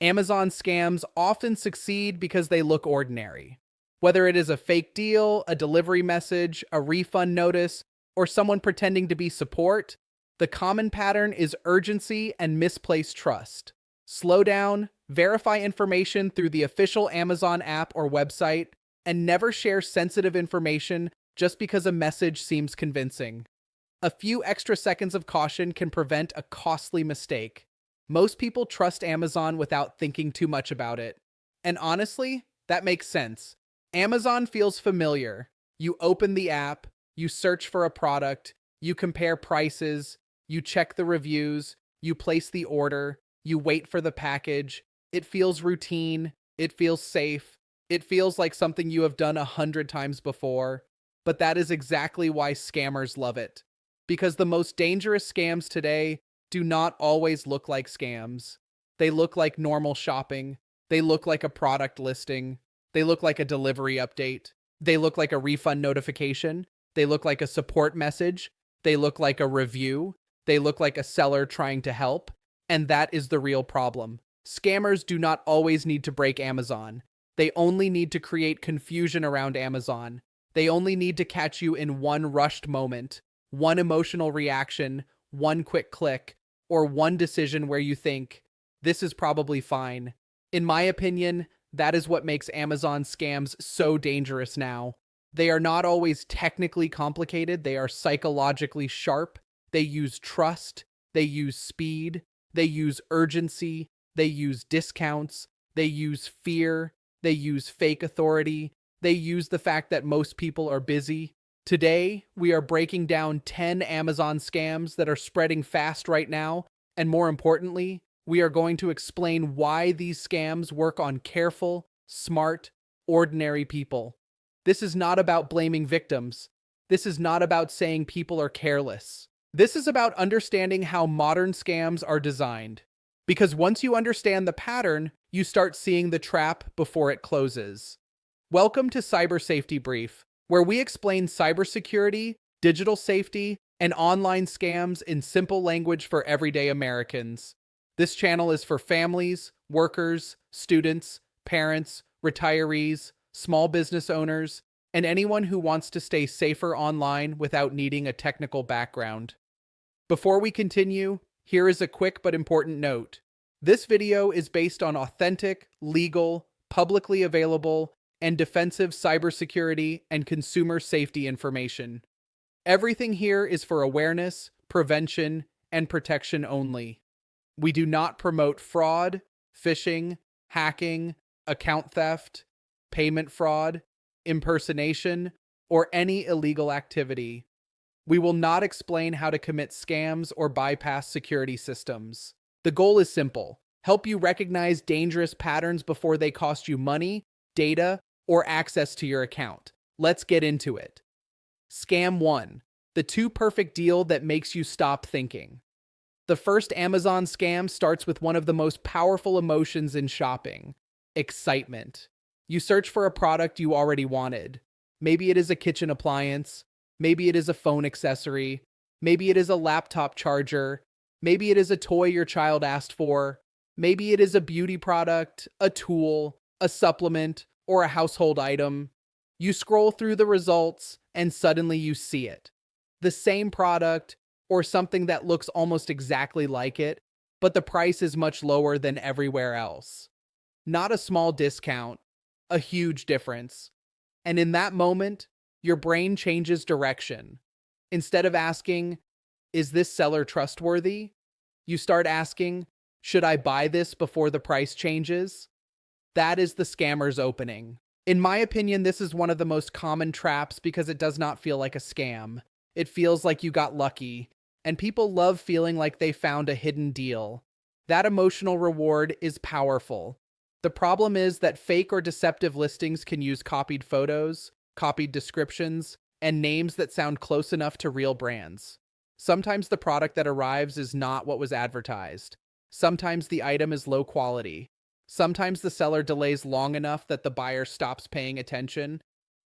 Amazon scams often succeed because they look ordinary. Whether it is a fake deal, a delivery message, a refund notice, or someone pretending to be support, the common pattern is urgency and misplaced trust. Slow down, verify information through the official Amazon app or website, and never share sensitive information just because a message seems convincing. A few extra seconds of caution can prevent a costly mistake. Most people trust Amazon without thinking too much about it. And honestly, that makes sense. Amazon feels familiar. You open the app, you search for a product, you compare prices, you check the reviews, you place the order, you wait for the package. It feels routine, it feels safe, it feels like something you have done 100 times before. But that is exactly why scammers love it. Because the most dangerous scams today do not always look like scams. They look like normal shopping. They look like a product listing. They look like a delivery update. They look like a refund notification. They look like a support message. They look like a review. They look like a seller trying to help. And that is the real problem. Scammers do not always need to break Amazon. They only need to create confusion around Amazon. They only need to catch you in one rushed moment, one emotional reaction, one quick click, or one decision where you think, this is probably fine. In my opinion, that is what makes Amazon scams so dangerous now. They are not always technically complicated, they are psychologically sharp. They use trust, they use speed, they use urgency, they use discounts, they use fear, they use fake authority, they use the fact that most people are busy. Today, we are breaking down 10 Amazon scams that are spreading fast right now, and more importantly, we are going to explain why these scams work on careful, smart, ordinary people. This is not about blaming victims. This is not about saying people are careless. This is about understanding how modern scams are designed. Because once you understand the pattern, you start seeing the trap before it closes. Welcome to Cyber Safety Brief, where we explain cybersecurity, digital safety, and online scams in simple language for everyday Americans. This channel is for families, workers, students, parents, retirees, small business owners, and anyone who wants to stay safer online without needing a technical background. Before we continue, here is a quick but important note. This video is based on authentic, legal, publicly available, and defensive cybersecurity and consumer safety information. Everything here is for awareness, prevention, and protection only. We do not promote fraud, phishing, hacking, account theft, payment fraud, impersonation, or any illegal activity. We will not explain how to commit scams or bypass security systems. The goal is simple: help you recognize dangerous patterns before they cost you money, data, or access to your account. Let's get into it. Scam 1. The too perfect deal that makes you stop thinking. The first Amazon scam starts with one of the most powerful emotions in shopping: excitement. You search for a product you already wanted. Maybe it is a kitchen appliance. Maybe it is a phone accessory. Maybe it is a laptop charger. Maybe it is a toy your child asked for. Maybe it is a beauty product, a tool, a supplement, or a household item. You scroll through the results and suddenly you see it. The same product, or something that looks almost exactly like it, but the price is much lower than everywhere else. Not a small discount, a huge difference. And in that moment, your brain changes direction. Instead of asking, is this seller trustworthy? You start asking, should I buy this before the price changes? That is the scammer's opening. In my opinion, this is one of the most common traps because it does not feel like a scam. It feels like you got lucky, and people love feeling like they found a hidden deal. That emotional reward is powerful. The problem is that fake or deceptive listings can use copied photos, copied descriptions, and names that sound close enough to real brands. Sometimes the product that arrives is not what was advertised. Sometimes the item is low quality. Sometimes the seller delays long enough that the buyer stops paying attention.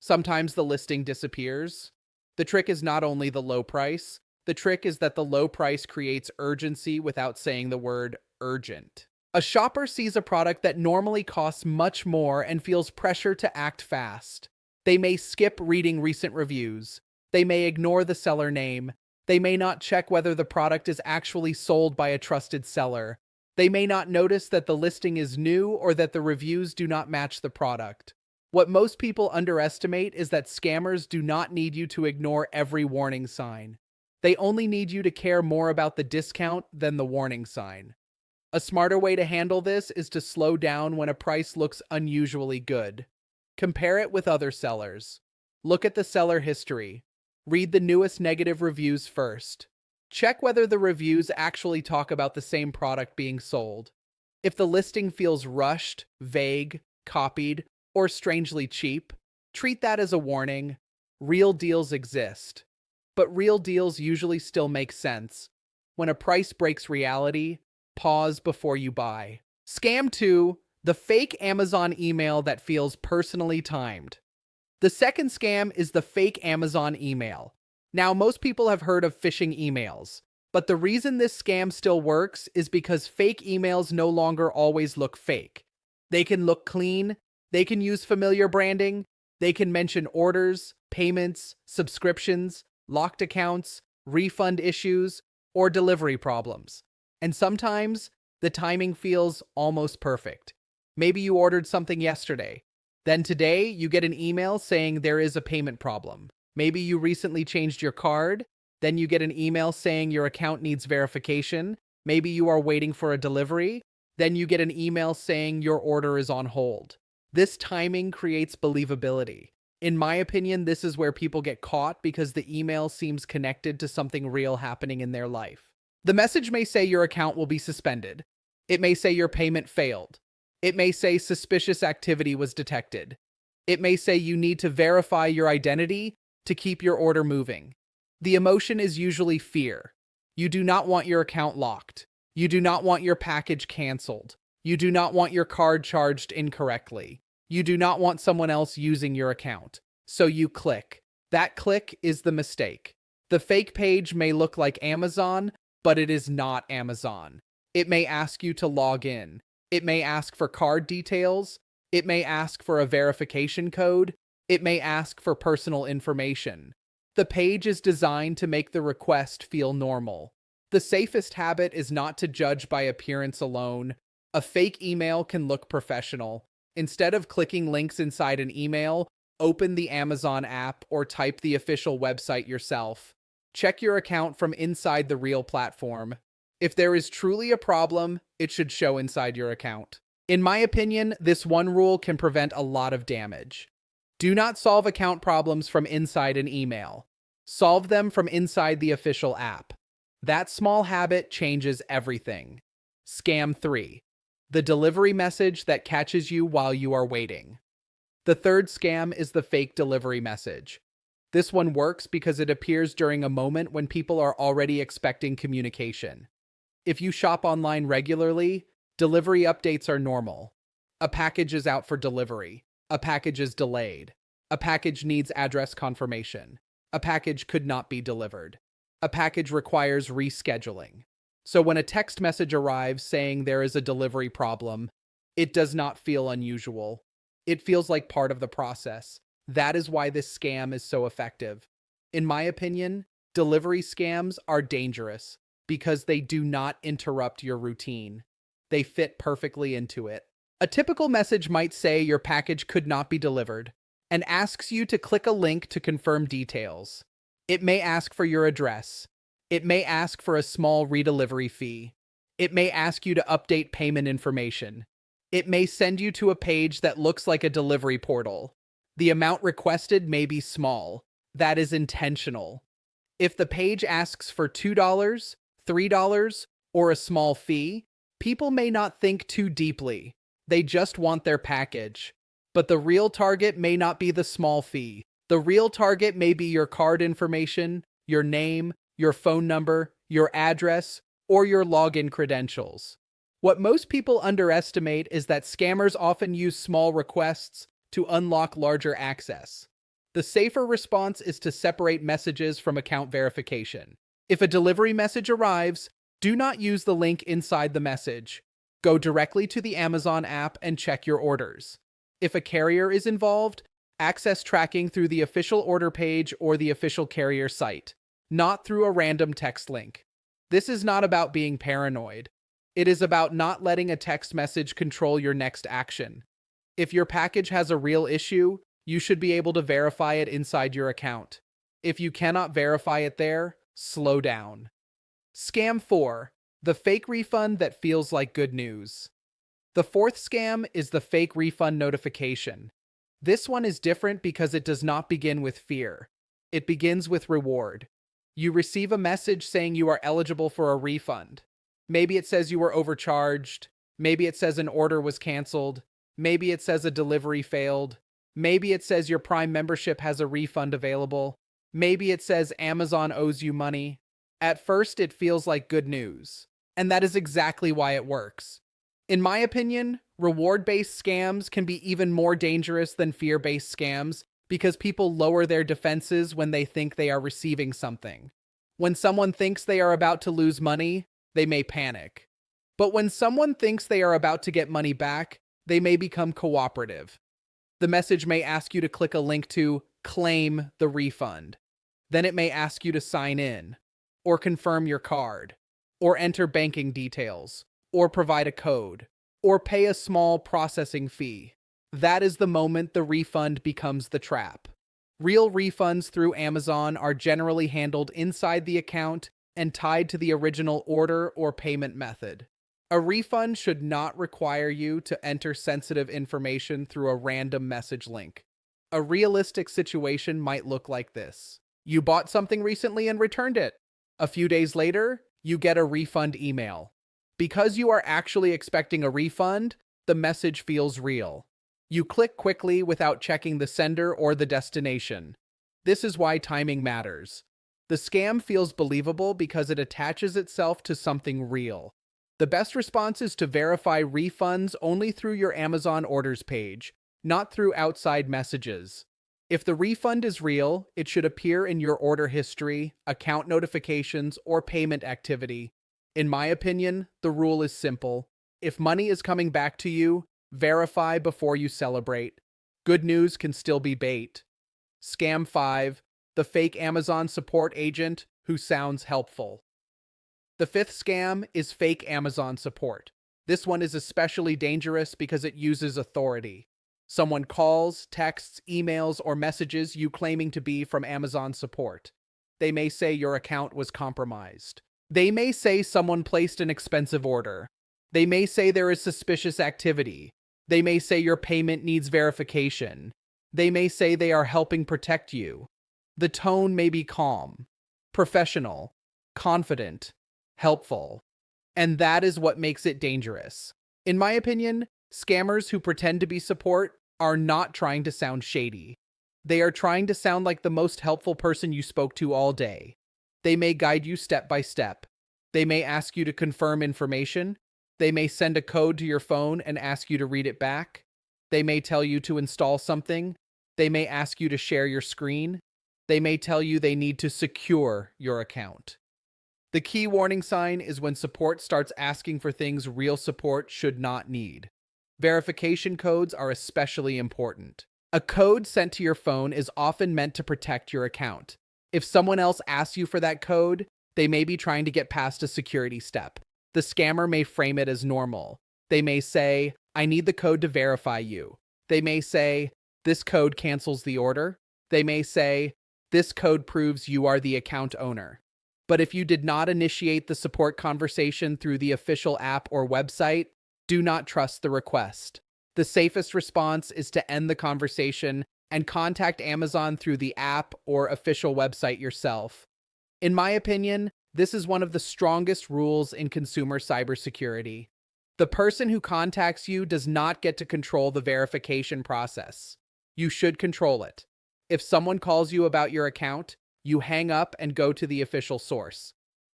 Sometimes the listing disappears. The trick is not only the low price, the trick is that the low price creates urgency without saying the word urgent. A shopper sees a product that normally costs much more and feels pressure to act fast. They may skip reading recent reviews. They may ignore the seller name. They may not check whether the product is actually sold by a trusted seller. They may not notice that the listing is new or that the reviews do not match the product. What most people underestimate is that scammers do not need you to ignore every warning sign. They only need you to care more about the discount than the warning sign. A smarter way to handle this is to slow down when a price looks unusually good. Compare it with other sellers. Look at the seller history. Read the newest negative reviews first. Check whether the reviews actually talk about the same product being sold. If the listing feels rushed, vague, copied, or strangely cheap, treat that as a warning. Real deals exist. But real deals usually still make sense. When a price breaks reality, pause before you buy. Scam 2, the fake Amazon email that feels personally timed. The second scam is the fake Amazon email. Now, most people have heard of phishing emails, but the reason this scam still works is because fake emails no longer always look fake. They can look clean, they can use familiar branding, they can mention orders, payments, subscriptions, locked accounts, refund issues, or delivery problems. And sometimes, the timing feels almost perfect. Maybe you ordered something yesterday. Then today, you get an email saying there is a payment problem. Maybe you recently changed your card. Then you get an email saying your account needs verification. Maybe you are waiting for a delivery. Then you get an email saying your order is on hold. This timing creates believability. In my opinion, this is where people get caught because the email seems connected to something real happening in their life. The message may say your account will be suspended. It may say your payment failed. It may say suspicious activity was detected. It may say you need to verify your identity to keep your order moving. The emotion is usually fear. You do not want your account locked. You do not want your package canceled. You do not want your card charged incorrectly. You do not want someone else using your account. So you click. That click is the mistake. The fake page may look like Amazon, but it is not Amazon. It may ask you to log in. It may ask for card details. It may ask for a verification code. It may ask for personal information. The page is designed to make the request feel normal. The safest habit is not to judge by appearance alone. A fake email can look professional. Instead of clicking links inside an email, open the Amazon app or type the official website yourself. Check your account from inside the real platform. If there is truly a problem, it should show inside your account. In my opinion, this one rule can prevent a lot of damage. Do not solve account problems from inside an email. Solve them from inside the official app. That small habit changes everything. Scam 3. The delivery message that catches you while you are waiting. The third scam is the fake delivery message. This one works because it appears during a moment when people are already expecting communication. If you shop online regularly, delivery updates are normal. A package is out for delivery. A package is delayed. A package needs address confirmation. A package could not be delivered. A package requires rescheduling. So when a text message arrives saying there is a delivery problem, it does not feel unusual. It feels like part of the process. That is why this scam is so effective. In my opinion, delivery scams are dangerous because they do not interrupt your routine. They fit perfectly into it. A typical message might say your package could not be delivered and asks you to click a link to confirm details. It may ask for your address. It may ask for a small redelivery fee. It may ask you to update payment information. It may send you to a page that looks like a delivery portal. The amount requested may be small. That is intentional. If the page asks for $2, $3, or a small fee, people may not think too deeply. They just want their package. But the real target may not be the small fee. The real target may be your card information, your name, your phone number, your address, or your login credentials. What most people underestimate is that scammers often use small requests to unlock larger access. The safer response is to separate messages from account verification. If a delivery message arrives, do not use the link inside the message. Go directly to the Amazon app and check your orders. If a carrier is involved, access tracking through the official order page or the official carrier site, not through a random text link. This is not about being paranoid. It is about not letting a text message control your next action. If your package has a real issue, you should be able to verify it inside your account. If you cannot verify it there, slow down. Scam 4. The fake refund that feels like good news. The fourth scam is the fake refund notification. This one is different because it does not begin with fear. It begins with reward. You receive a message saying you are eligible for a refund. Maybe it says you were overcharged. Maybe it says an order was canceled. Maybe it says a delivery failed. Maybe it says your Prime membership has a refund available. Maybe it says Amazon owes you money. At first, it feels like good news. And that is exactly why it works. In my opinion, reward-based scams can be even more dangerous than fear-based scams because people lower their defenses when they think they are receiving something. When someone thinks they are about to lose money, they may panic. But when someone thinks they are about to get money back, they may become cooperative. The message may ask you to click a link to claim the refund. Then it may ask you to sign in, or confirm your card, or enter banking details, or provide a code, or pay a small processing fee. That is the moment the refund becomes the trap. Real refunds through Amazon are generally handled inside the account and tied to the original order or payment method. A refund should not require you to enter sensitive information through a random message link. A realistic situation might look like this. You bought something recently and returned it. A few days later, you get a refund email. Because you are actually expecting a refund, the message feels real. You click quickly without checking the sender or the destination. This is why timing matters. The scam feels believable because it attaches itself to something real. The best response is to verify refunds only through your Amazon orders page, not through outside messages. If the refund is real, it should appear in your order history, account notifications, or payment activity. In my opinion, the rule is simple. If money is coming back to you, verify before you celebrate. Good news can still be bait. Scam 5. The fake Amazon support agent who sounds helpful. The fifth scam is fake Amazon support. This one is especially dangerous because it uses authority. Someone calls, texts, emails, or messages you claiming to be from Amazon support. They may say your account was compromised. They may say someone placed an expensive order. They may say there is suspicious activity. They may say your payment needs verification. They may say they are helping protect you. The tone may be calm, professional, confident, helpful. And that is what makes it dangerous. In my opinion, scammers who pretend to be support are not trying to sound shady. They are trying to sound like the most helpful person you spoke to all day. They may guide you step by step. They may ask you to confirm information. They may send a code to your phone and ask you to read it back. They may tell you to install something. They may ask you to share your screen. They may tell you they need to secure your account. The key warning sign is when support starts asking for things real support should not need. Verification codes are especially important. A code sent to your phone is often meant to protect your account. If someone else asks you for that code, they may be trying to get past a security step. The scammer may frame it as normal. They may say, "I need the code to verify you." They may say, "This code cancels the order." They may say, "This code proves you are the account owner." But if you did not initiate the support conversation through the official app or website, do not trust the request. The safest response is to end the conversation and contact Amazon through the app or official website yourself. In my opinion, this is one of the strongest rules in consumer cybersecurity. The person who contacts you does not get to control the verification process. You should control it. If someone calls you about your account, you hang up and go to the official source.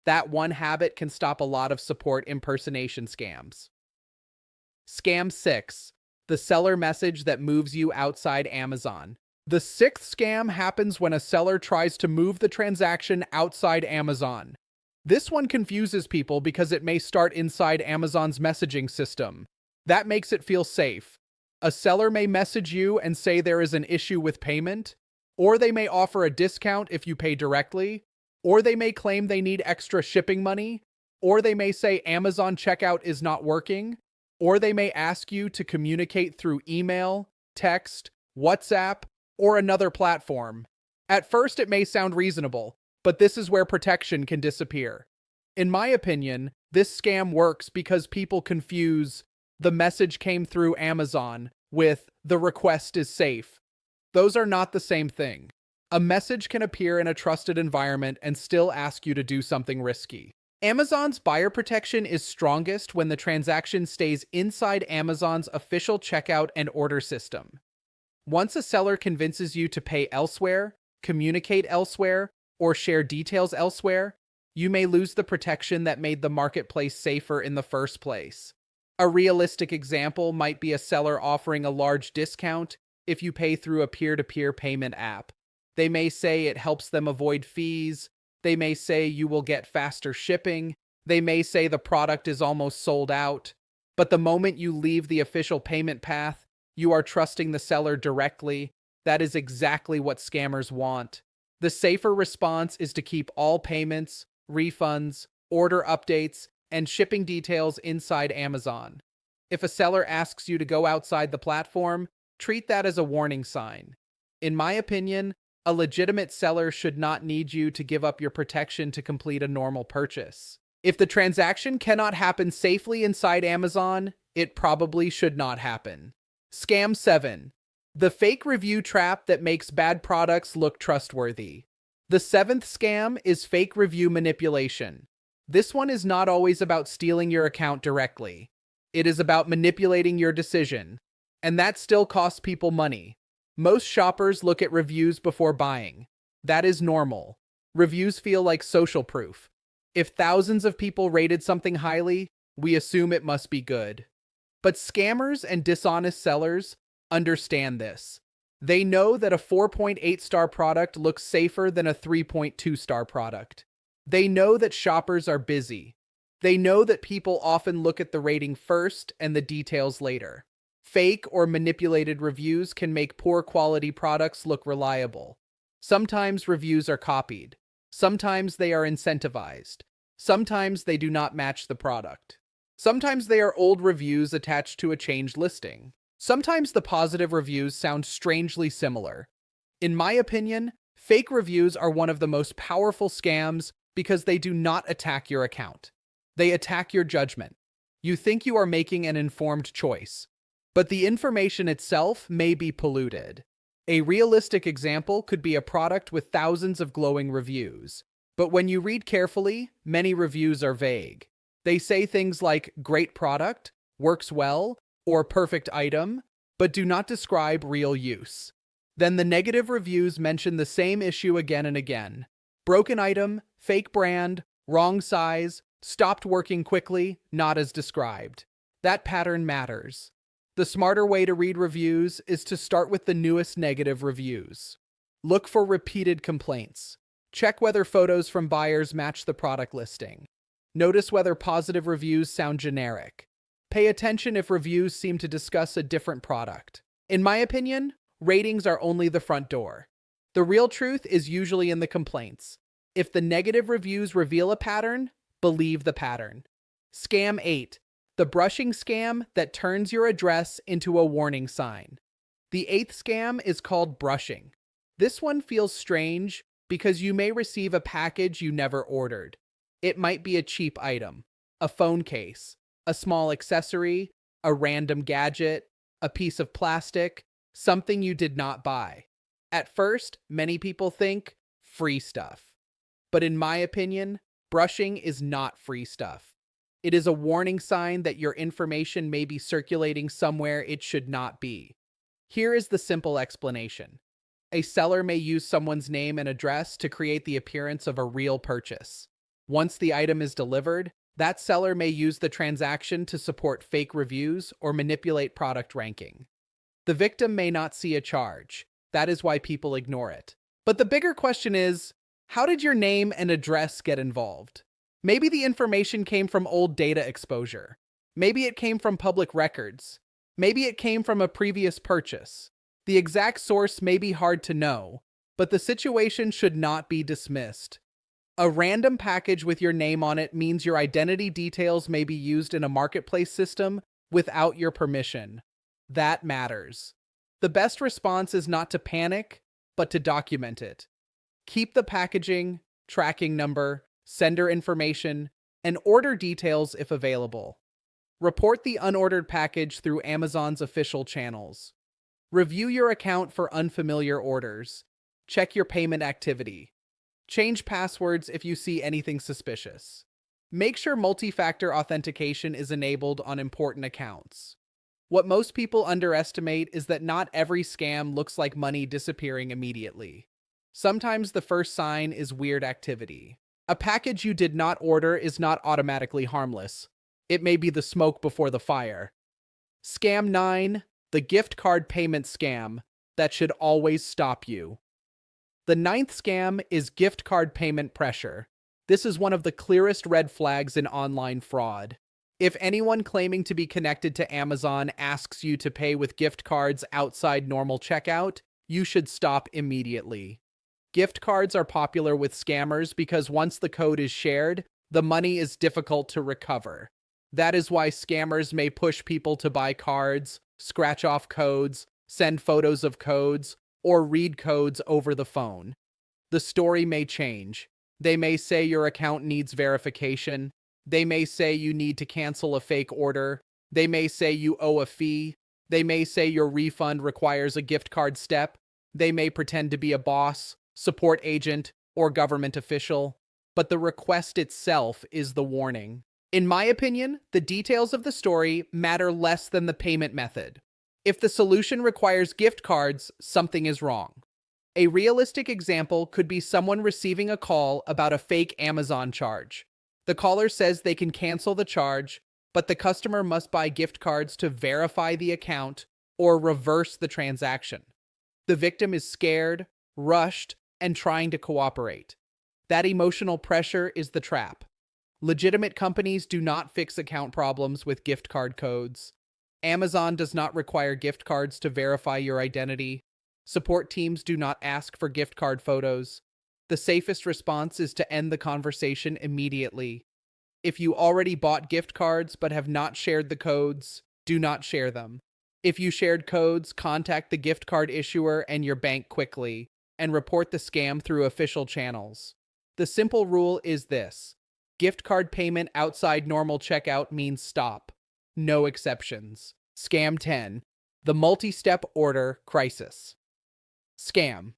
That one habit can stop a lot of support impersonation scams. Scam 6. The seller message that moves you outside Amazon. The sixth scam happens when a seller tries to move the transaction outside Amazon. This one confuses people because it may start inside Amazon's messaging system. That makes it feel safe. A seller may message you and say there is an issue with payment, or they may offer a discount if you pay directly, or they may claim they need extra shipping money, or they may say Amazon checkout is not working, or they may ask you to communicate through email, text, WhatsApp, or another platform. At first, it may sound reasonable, but this is where protection can disappear. In my opinion, this scam works because people confuse "the message came through Amazon" with "the request is safe." Those are not the same thing. A message can appear in a trusted environment and still ask you to do something risky. Amazon's buyer protection is strongest when the transaction stays inside Amazon's official checkout and order system. Once a seller convinces you to pay elsewhere, communicate elsewhere, or share details elsewhere, you may lose the protection that made the marketplace safer in the first place. A realistic example might be a seller offering a large discount if you pay through a peer-to-peer payment app. They may say it helps them avoid fees. They may say you will get faster shipping. They may say the product is almost sold out. But the moment you leave the official payment path, you are trusting the seller directly. That is exactly what scammers want. The safer response is to keep all payments, refunds, order updates, and shipping details inside Amazon. If a seller asks you to go outside the platform, treat that as a warning sign. In my opinion, a legitimate seller should not need you to give up your protection to complete a normal purchase. If the transaction cannot happen safely inside Amazon, it probably should not happen. Scam 7. The fake review trap that makes bad products look trustworthy. The seventh scam is fake review manipulation. This one is not always about stealing your account directly. It is about manipulating your decision. And that still costs people money. Most shoppers look at reviews before buying. That is normal. Reviews feel like social proof. If thousands of people rated something highly, we assume it must be good. But scammers and dishonest sellers understand this. They know that a 4.8-star product looks safer than a 3.2-star product. They know that shoppers are busy. They know that people often look at the rating first and the details later. Fake or manipulated reviews can make poor quality products look reliable. Sometimes reviews are copied. Sometimes they are incentivized. Sometimes they do not match the product. Sometimes they are old reviews attached to a changed listing. Sometimes the positive reviews sound strangely similar. In my opinion, fake reviews are one of the most powerful scams because they do not attack your account. They attack your judgment. You think you are making an informed choice, but the information itself may be polluted. A realistic example could be a product with thousands of glowing reviews. But when you read carefully, many reviews are vague. They say things like "great product," "works well," or "perfect item," but do not describe real use. Then the negative reviews mention the same issue again and again. Broken item, fake brand, wrong size, stopped working quickly, not as described. That pattern matters. The smarter way to read reviews is to start with the newest negative reviews. Look for repeated complaints. Check whether photos from buyers match the product listing. Notice whether positive reviews sound generic. Pay attention if reviews seem to discuss a different product. In my opinion, ratings are only the front door. The real truth is usually in the complaints. If the negative reviews reveal a pattern, believe the pattern. Scam 8. The brushing scam that turns your address into a warning sign. The eighth scam is called brushing. This one feels strange because you may receive a package you never ordered. It might be a cheap item, a phone case, a small accessory, a random gadget, a piece of plastic, something you did not buy. At first, many people think free stuff. But in my opinion, brushing is not free stuff. It is a warning sign that your information may be circulating somewhere it should not be. Here is the simple explanation. A seller may use someone's name and address to create the appearance of a real purchase. Once the item is delivered, that seller may use the transaction to support fake reviews or manipulate product ranking. The victim may not see a charge. That is why people ignore it. But the bigger question is, how did your name and address get involved? Maybe the information came from old data exposure. Maybe it came from public records. Maybe it came from a previous purchase. The exact source may be hard to know, but the situation should not be dismissed. A random package with your name on it means your identity details may be used in a marketplace system without your permission. That matters. The best response is not to panic, but to document it. Keep the packaging, tracking number, sender information, and order details if available. Report the unordered package through Amazon's official channels. Review your account for unfamiliar orders. Check your payment activity. Change passwords if you see anything suspicious. Make sure multi-factor authentication is enabled on important accounts. What most people underestimate is that not every scam looks like money disappearing immediately. Sometimes the first sign is weird activity. A package you did not order is not automatically harmless. It may be the smoke before the fire. Scam 9. The gift card payment scam that should always stop you. The ninth scam is gift card payment pressure. This is one of the clearest red flags in online fraud. If anyone claiming to be connected to Amazon asks you to pay with gift cards outside normal checkout, you should stop immediately. Gift cards are popular with scammers because once the code is shared, the money is difficult to recover. That is why scammers may push people to buy cards, scratch off codes, send photos of codes, or read codes over the phone. The story may change. They may say your account needs verification. They may say you need to cancel a fake order. They may say you owe a fee. They may say your refund requires a gift card step. They may pretend to be a boss, support agent, or government official. But the request itself is the warning. In my opinion, the details of the story matter less than the payment method. If the solution requires gift cards, something is wrong. A realistic example could be someone receiving a call about a fake Amazon charge. The caller says they can cancel the charge, but the customer must buy gift cards to verify the account or reverse the transaction. The victim is scared, rushed, and trying to cooperate. That emotional pressure is the trap. Legitimate companies do not fix account problems with gift card codes. Amazon does not require gift cards to verify your identity. Support teams do not ask for gift card photos. The safest response is to end the conversation immediately. If you already bought gift cards but have not shared the codes, do not share them. If you shared codes, contact the gift card issuer and your bank quickly, and report the scam through official channels. The simple rule is this: gift card payment outside normal checkout means stop. No exceptions. Scam 10. The multi-step order crisis. Scam.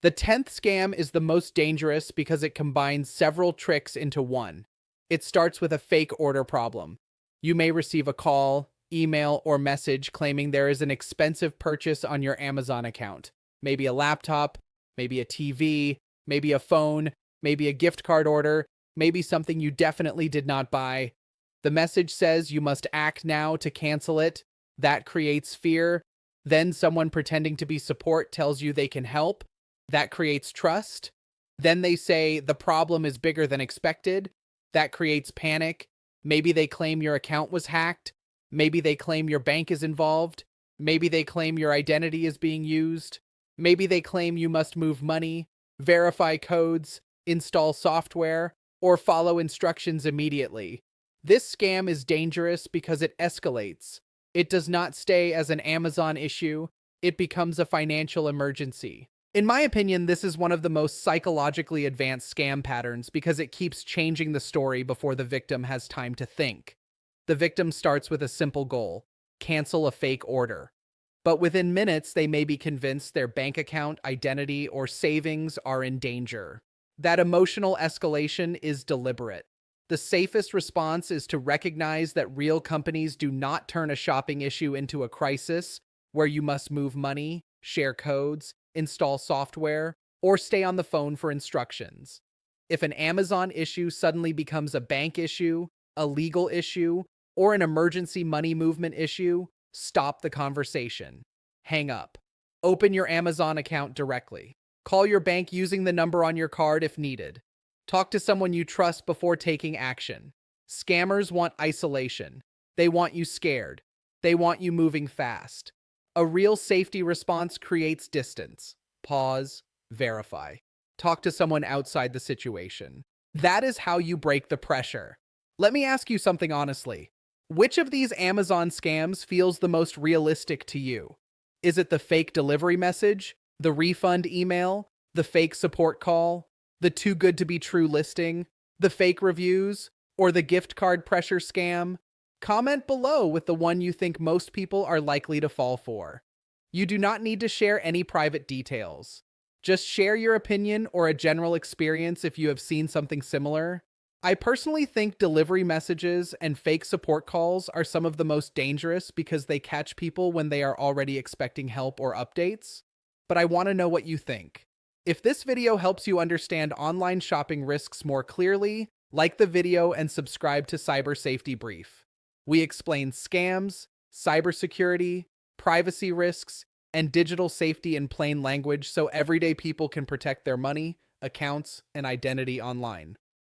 The 10th scam is the most dangerous because it combines several tricks into one. It starts with a fake order problem. You may receive a call, email, or message claiming there is an expensive purchase on your Amazon account. Maybe a laptop, maybe a TV, maybe a phone, maybe a gift card order, maybe something you definitely did not buy. The message says you must act now to cancel it. That creates fear. Then someone pretending to be support tells you they can help. That creates trust. Then they say the problem is bigger than expected. That creates panic. Maybe they claim your account was hacked. Maybe they claim your bank is involved. Maybe they claim your identity is being used. Maybe they claim you must move money, verify codes, install software, or follow instructions immediately. This scam is dangerous because it escalates. It does not stay as an Amazon issue. It becomes a financial emergency. In my opinion, this is one of the most psychologically advanced scam patterns because it keeps changing the story before the victim has time to think. The victim starts with a simple goal: cancel a fake order. But within minutes, they may be convinced their bank account, identity, or savings are in danger. That emotional escalation is deliberate. The safest response is to recognize that real companies do not turn a shopping issue into a crisis where you must move money, share codes, install software, or stay on the phone for instructions. If an Amazon issue suddenly becomes a bank issue, a legal issue, or an emergency money movement issue, stop the conversation. Hang up. Open your Amazon account directly. Call your bank using the number on your card if needed. Talk to someone you trust before taking action. Scammers want isolation. They want you scared. They want you moving fast. A real safety response creates distance. Pause. Verify. Talk to someone outside the situation. That is how you break the pressure. Let me ask you something honestly. Which of these Amazon scams feels the most realistic to you? Is it the fake delivery message, the refund email, the fake support call, the too good to be true listing, the fake reviews, or the gift card pressure scam? Comment below with the one you think most people are likely to fall for. You do not need to share any private details. Just share your opinion or a general experience if you have seen something similar. I personally think delivery messages and fake support calls are some of the most dangerous because they catch people when they are already expecting help or updates. But I want to know what you think. If this video helps you understand online shopping risks more clearly, like the video and subscribe to Cyber Safety Brief. We explain scams, cybersecurity, privacy risks, and digital safety in plain language so everyday people can protect their money, accounts, and identity online.